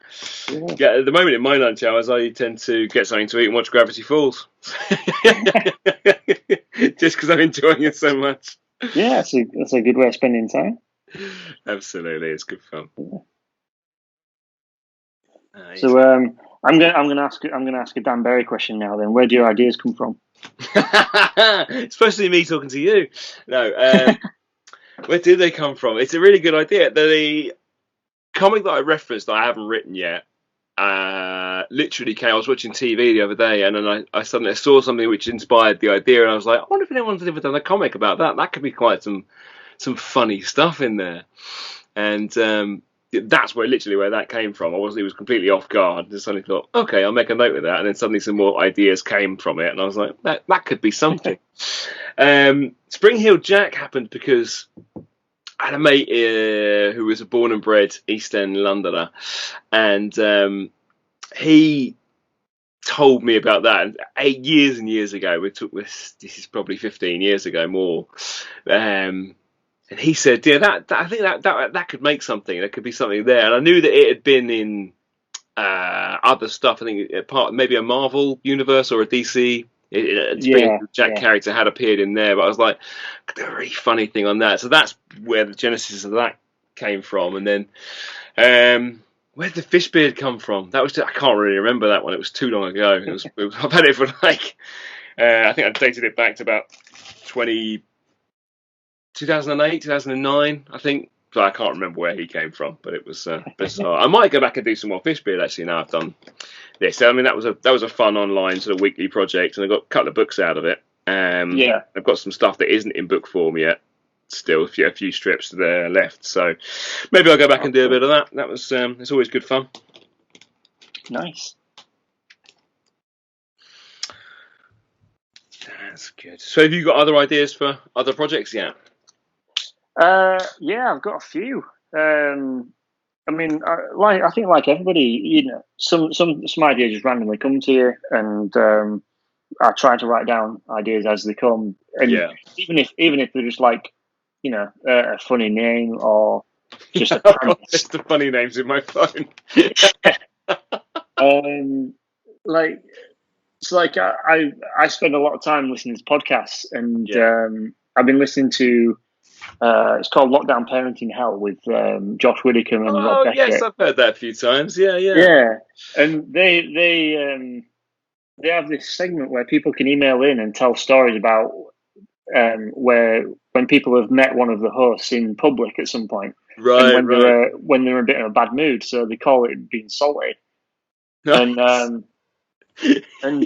Yeah, at the moment in my lunch hours, I tend to get something to eat and watch Gravity Falls, just because I'm enjoying it so much. Yeah, that's a good way of spending time. Absolutely, it's good fun. Yeah. So I'm gonna ask a Dan Berry question now. Then, where do your ideas come from? Especially me talking to you. No, where do they come from? It's a really good idea. The comic that I referenced that I haven't written yet literally came. I was watching TV the other day, and then I suddenly saw something which inspired the idea, and I was like, I wonder if anyone's ever done a comic about that. That could be quite some funny stuff in there, and that's where that came from. It was completely off guard. I suddenly thought, okay, I'll make a note of that, and then suddenly some more ideas came from it, and I was like, that could be something. Spring-Heeled Jack happened because I had a mate who was a born and bred East End Londoner, and he told me about that 8 years and years ago. This is probably 15 years ago more. And he said, "Yeah, I think that could make something. There could be something there." And I knew that it had been in other stuff. I think maybe a Marvel universe or a DC. Jack character had appeared in there, but I was like, "A really funny thing on that." So that's where the genesis of that came from. And then, where did the Fishbeard come from? I can't really remember that one. It was too long ago. I've had it for I think I dated it back to about 2008, 2009, I think, So I can't remember where he came from, but it was bizarre. I might go back and do some more Fishbeard actually now I've done this. I mean, that was a fun online sort of weekly project, and I got a couple of books out of it. I've got some stuff that isn't in book form yet. Still, a few strips there left, so maybe I'll go back and do a bit of that. That was it's always good fun. Nice. That's good. So, have you got other ideas for other projects yet? Yeah, I've got a few. I mean, I think like everybody, you know, some ideas just randomly come to you, and I try to write down ideas as they come. And even if they're just like, you know, a funny name or just a premise. Just the funny names in my phone. Like, it's like I spend a lot of time listening to podcasts, and I've been listening to. It's called Lockdown Parenting Hell with Josh Widdicombe and Rob Beckett. Yes, I've heard that a few times. Yeah. And they have this segment where people can email in and tell stories about when people have met one of the hosts in public at some point, right? When they're a bit in a bad mood, so they call it being salty. Nice. And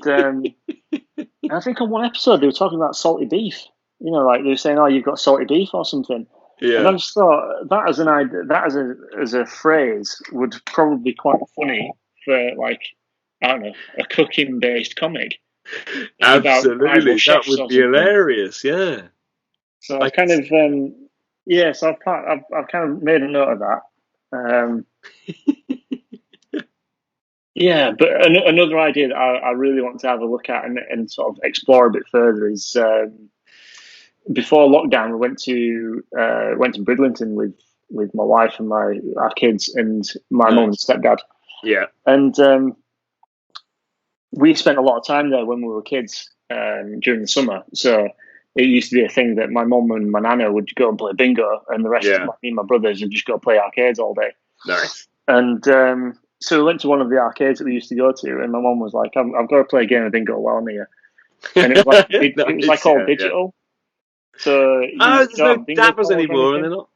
I think on one episode they were talking about salty beef. You know, like they were saying, "Oh, you've got salty beef or something." Yeah. And I just thought that as an idea, as a phrase, would probably be quite funny for like, I don't know, a cooking-based comic. Absolutely, that would be hilarious. Yeah. So I've kind of, so I've kind of made a note of that. Yeah, but another idea that I really want to have a look at and sort of explore a bit further is. Before lockdown, we went to Bridlington with my wife and our kids and my mum and stepdad. Yeah, and we spent a lot of time there when we were kids during the summer. So it used to be a thing that my mum and my nana would go and play bingo, and the rest of me and my brothers would just go play arcades all day. Nice. And so we went to one of the arcades that we used to go to, and my mum was like, "I've got to play a game of bingo while I'm here." And it was like it was like all digital. Yeah. So there's no dappers anymore, and they're not.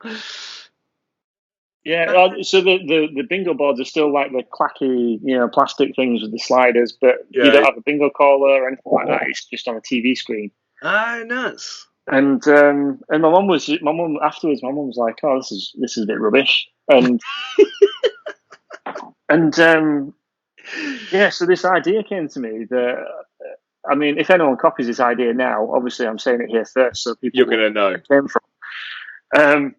Yeah, so the bingo boards are still like the clacky, you know, plastic things with the sliders, but you don't have a bingo caller or anything like that. It's just on a TV screen. Oh, nuts! And my mum afterwards. My mum was like, "Oh, this is a bit rubbish," and So this idea came to me that. I mean, if anyone copies this idea now, obviously I'm saying it here first, so people you're going to know where it came from.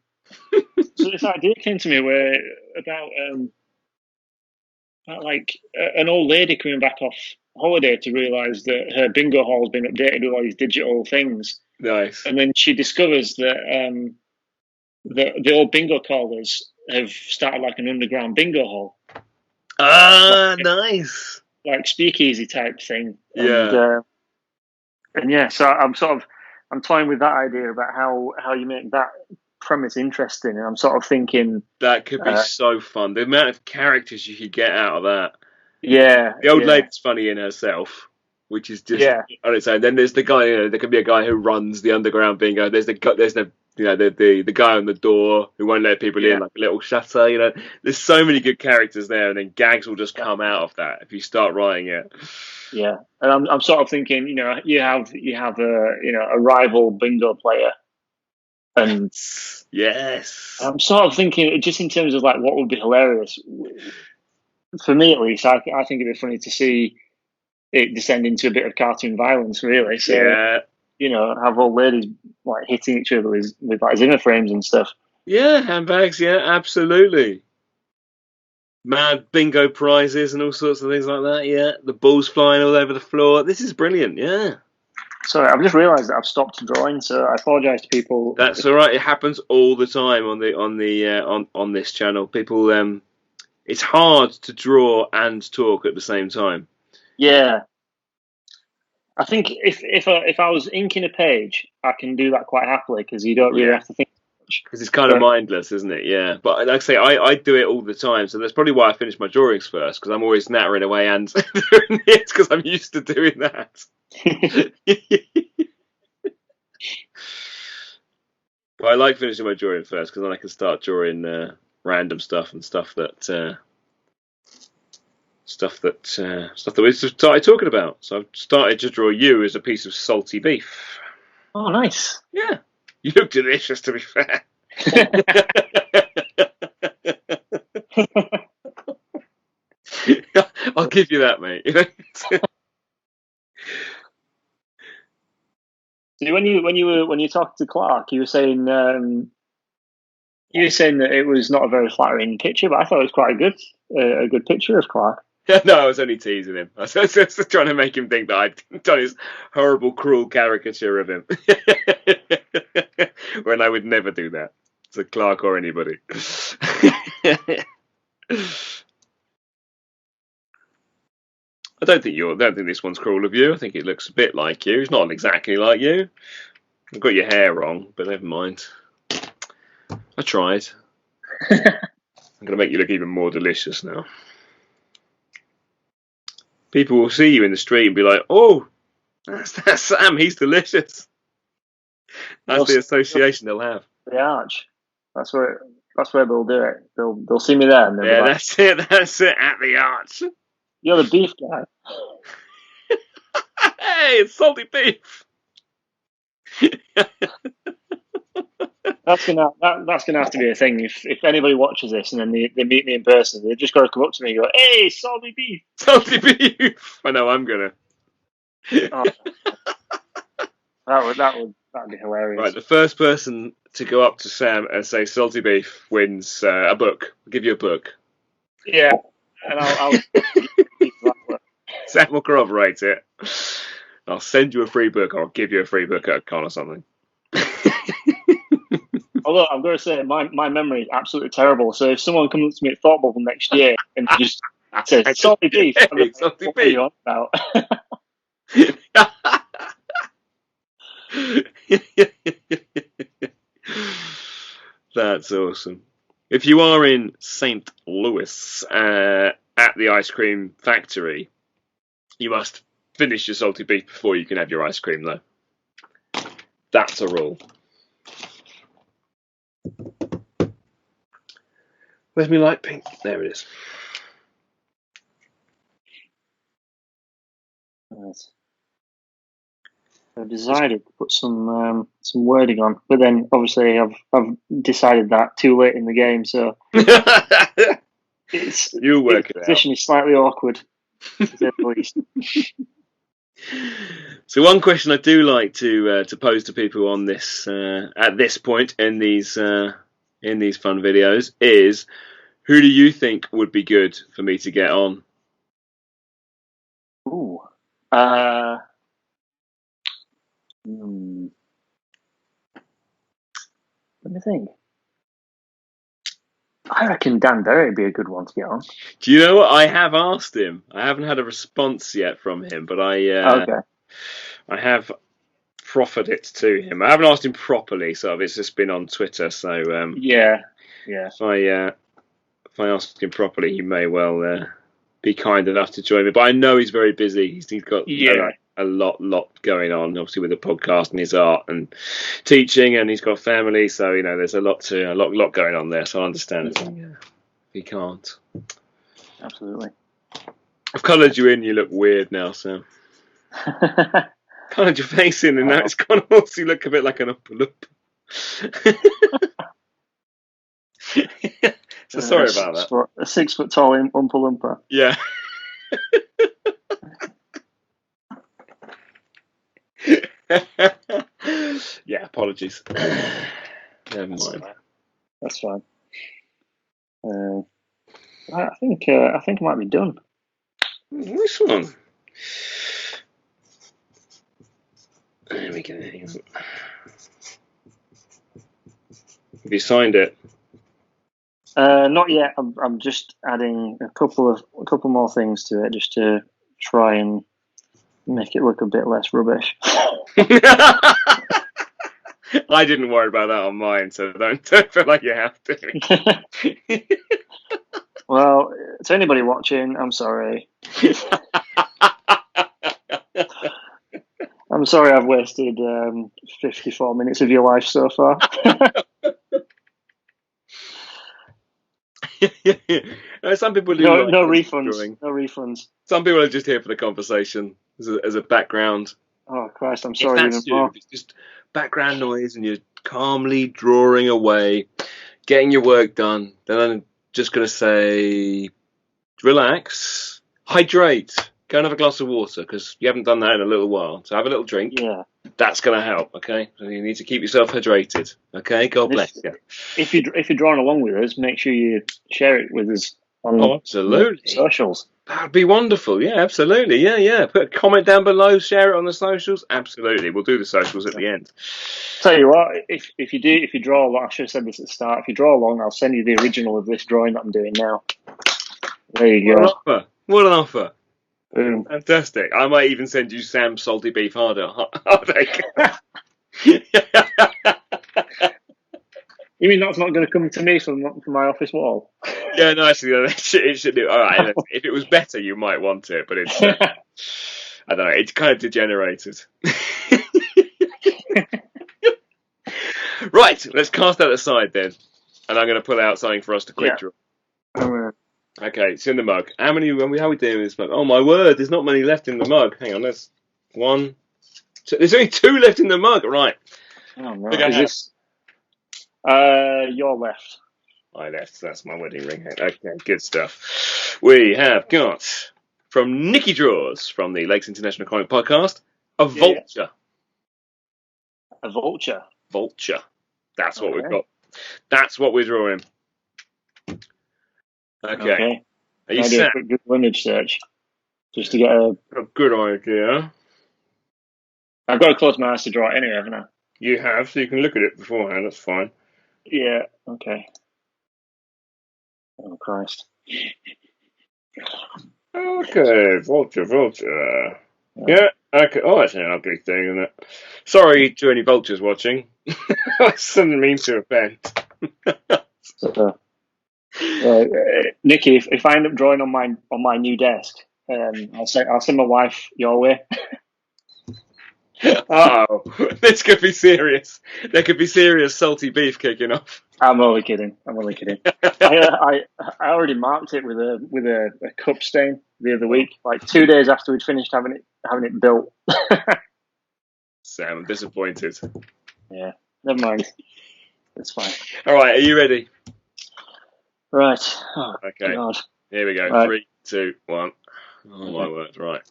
So this idea came to me about like an old lady coming back off holiday to realise that her bingo hall has been updated with all these digital things. Nice. And then she discovers that the old bingo callers have started like an underground bingo hall. Nice. Like speakeasy type thing. Yeah. So I'm toying with that idea about how you make that premise interesting, and I'm sort of thinking that could be so fun. The amount of characters you could get out of that. Yeah. The old lady's funny in herself, which is just on its own. Then there's the guy. You know, there could be a guy who runs the underground bingo. There's the guy on the door who won't let people in, like a little shutter. You know, there's so many good characters there, and then gags will just come out of that if you start writing it. Yeah, and I'm sort of thinking, you know, you have a rival bingo player, and yes, I'm sort of thinking just in terms of like what would be hilarious for me at least. I think it'd be funny to see it descend into a bit of cartoon violence, really. So you know, have old ladies like hitting each other with like Zimmer frames and stuff. Yeah, handbags. Yeah, absolutely. Mad bingo prizes and all sorts of things like that. Yeah, the balls flying all over the floor. This is brilliant. Yeah. Sorry, I've just realised that I've stopped drawing, so I apologise to people. That's all right. It happens all the time on this channel. People, it's hard to draw and talk at the same time. Yeah. I think if I was inking a page, I can do that quite happily because you don't really have to think much. Because it's kind of mindless, isn't it? Yeah. But like I say, I do it all the time, so that's probably why I finish my drawings first, because I'm always nattering away and doing it because I'm used to doing that. But I like finishing my drawing first because then I can start drawing random stuff and stuff that we started talking about. So I've started to draw you as a piece of salty beef. Oh, nice. Yeah, you look delicious. To be fair. I'll give you that, mate. See, when you talked to Clark, you were saying that it was not a very flattering picture, but I thought it was quite a good picture of Clark. No, I was only teasing him. I was just trying to make him think that I'd done his horrible, cruel caricature of him. When I would never do that to Clark or anybody. I don't think this one's cruel of you. I think it looks a bit like you. It's not exactly like you. I've got your hair wrong, but never mind. I tried. I'm going to make you look even more delicious now. People will see you in the street and be like, "Oh, that's Sam. He's delicious." That's the association they'll have. The arch. That's where they'll do it. They'll see me there. And yeah, like, that's it. That's it. At the arch. You're the beef guy. Hey, it's salty beef. That's gonna have to be a thing. If anybody watches this and then they meet me in person, they've just got to come up to me and go, "Hey, salty beef." Salty beef. I know I'm gonna. Oh, that'd be hilarious. Right, the first person to go up to Sam and say salty beef wins a book. I'll give you a book. Yeah, and I'll Sam will corroborate it. I'll send you a free book, or I'll give you a free book at a con or something. Although I'm going to say my memory is absolutely terrible. So if someone comes to me at Thought Bubble next year and just says salty beef, hey, salty beef. What are you on about? That's awesome. If you are in St. Louis at the ice cream factory, you must finish your salty beef before you can have your ice cream, though. That's a rule. Where's my light pink? There it is. Nice. I've decided to put some wording on, but then obviously I've decided that too late in the game, so you work it out. The position is slightly awkward, to say the least. So one question I do like to pose to people on this at this point in these fun videos is, who do you think would be good for me to get on? Ooh. Let me think. I reckon Dan Berry would be a good one to get on. Do you know what? I have asked him. I haven't had a response yet from him, but I have proffered it to him. I haven't asked him properly, so it's just been on Twitter. So yeah. If I ask him properly, he may well be kind enough to join me. But I know he's very busy. He's got a lot going on, obviously with the podcast and his art and teaching, and he's got family. So there's a lot going on there. So I understand if he can't. Absolutely. I've coloured you in. You look weird now, Sam. Coloured your face in, and now it's gone. Also, you look a bit like an Oompa Loompa. So sorry about that. A 6 foot tall Oompa Loompa. Yeah. Yeah, apologies. Never mind. That's fine. I think I might be done. This one. There we go. Have you signed it? Not yet. I'm just adding a couple more things to it, just to try and make it look a bit less rubbish. I didn't worry about that on mine, so don't feel like you have to. Well, to anybody watching, I'm sorry. I'm sorry I've wasted 54 minutes of your life so far. Some people do No like refunds. drawing. No refunds. Some people are just here for the conversation as a background. Oh, Christ, I'm If sorry even that's you, more. if it's just background noise and you're calmly drawing away, getting your work done, then I'm just going to say relax, hydrate, go and have a glass of water because you haven't done that in a little while. So have a little drink. Yeah. That's going to help, okay? So you need to keep yourself hydrated, okay? God bless you. If you're drawing along with us, make sure you share it with us on absolutely. socials. That'd be wonderful. Yeah, absolutely. Yeah. Put a comment down below, share it on the socials. Absolutely. We'll do the socials at the end. Tell you what, if you draw along, I should have said this at the start. If you draw along, I'll send you the original of this drawing that I'm doing now. There you go. What an offer. Boom. Fantastic. I might even send you Sam's salty beef Hardacre. You mean that's not going to come to me from my office wall? Yeah, no, actually, it should do. All right. If it was better, you might want it, but it's, I don't know, it's kind of degenerated. Right, let's cast that aside then. And I'm going to pull out something for us to quick draw. Okay, it's in the mug. How are we doing with this mug? Oh my word, there's not many left in the mug. Hang on, there's one. Two, there's only two left in the mug. Right. Oh no. Is this your left? My left. That's my wedding ring. Okay, good stuff. We have got from Nicky Draws from the Lakes International Comic Podcast, a vulture. A vulture. Vulture. That's what we've got. That's what we're drawing. Okay. Are you set? A quick Google image search just to get a good idea. I've got to close my eyes to draw it anyway, haven't I? You have, so you can look at it beforehand. That's fine. Yeah. Okay. Oh Christ. Okay, vulture. Yeah. Okay. Oh, that's an ugly thing, isn't it? Sorry to any vultures watching. I didn't mean to offend. Nicky, if I end up drawing on my new desk, I'll send my wife your way. Oh, this could be serious. There could be serious salty beef kicking off. I'm only kidding. I already marked it with a cup stain the other week, like 2 days after we'd finished having it built. Sam, I'm disappointed. Yeah, never mind. It's fine. All right, are you ready? Right. Oh, okay. God. Here we go. Right. 3, 2, 1. Oh my word! Right.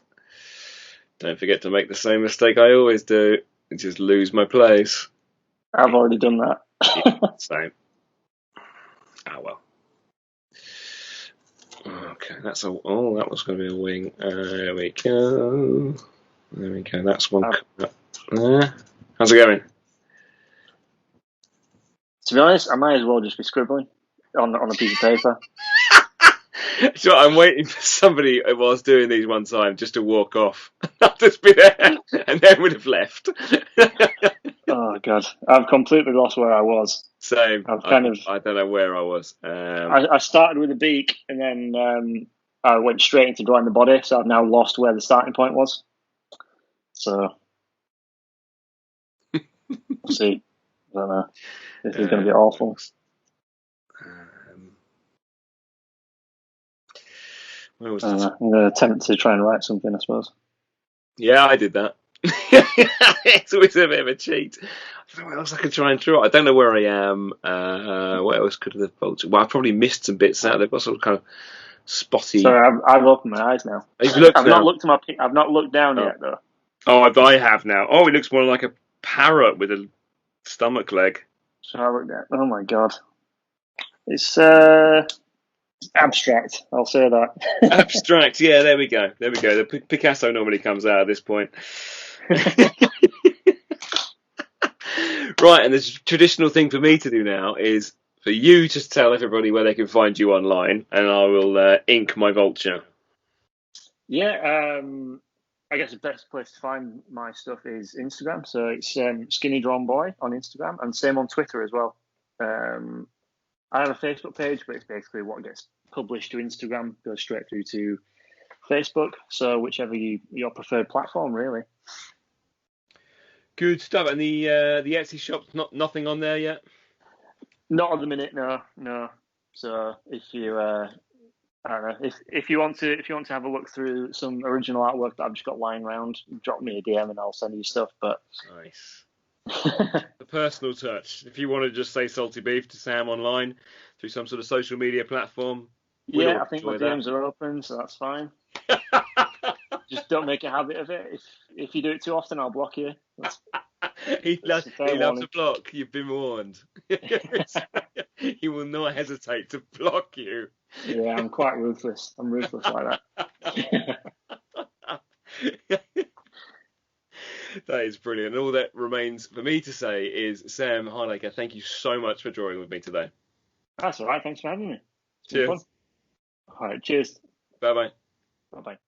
Don't forget to make the same mistake I always do and just lose my place. I've already done that. Yeah, same. Ah, well. Okay, that was going to be a wing. There we go. That's one. There. How's it going? To be honest, I might as well just be scribbling on a piece of paper. So I'm waiting for somebody whilst doing these one time just to walk off. I'll just be there and then would have left. Oh God, I've completely lost where I was. Same. I don't know where I was. I started with a beak and then I went straight into drawing the body, so I've now lost where the starting point was. So we'll see. I don't know. This is going to be awful. Where was I'm going to attempt to try and write something, I suppose. Yeah, I did that. It's always a bit of a cheat. I don't know what else I could try and draw. I don't know where I am. What else could the vulture? Well, I've probably missed some bits out. They've got sort of kind of spotty. Sorry, I've opened my eyes now. You've looked I've now? I've not looked down yet though. Oh, I have now. Oh, it looks more like a parrot with a stomach leg. So I looked at. Oh my God, it's abstract. I'll say that. Abstract. Yeah, there we go. The Picasso normally comes out at this point. Right, and the traditional thing for me to do now is for you to tell everybody where they can find you online, and I will ink my vulture. Yeah, I guess the best place to find my stuff is Instagram. So it's Skinny Drawn Boy on Instagram, and same on Twitter as well. I have a Facebook page, but it's basically what gets published to Instagram goes straight through to Facebook. So whichever your preferred platform, really. Good stuff. And the Etsy shop, nothing on there yet. Not at the minute, no. So if you, I don't know, if you want to have a look through some original artwork that I've just got lying around, drop me a DM and I'll send you stuff. But nice. The personal touch. If you want to just say salty beef to Sam online through some sort of social media platform, yeah, I think my DMs are open, so that's fine. Just don't make a habit of it. If you do it too often, I'll block you. He loves to block. You've been warned. He will not hesitate to block you. Yeah, I'm quite ruthless. I'm ruthless like that. That is brilliant. And all that remains for me to say is, Sam Hardacre, thank you so much for drawing with me today. That's all right. Thanks for having me. Cheers. All right. Cheers. Bye-bye. Bye-bye.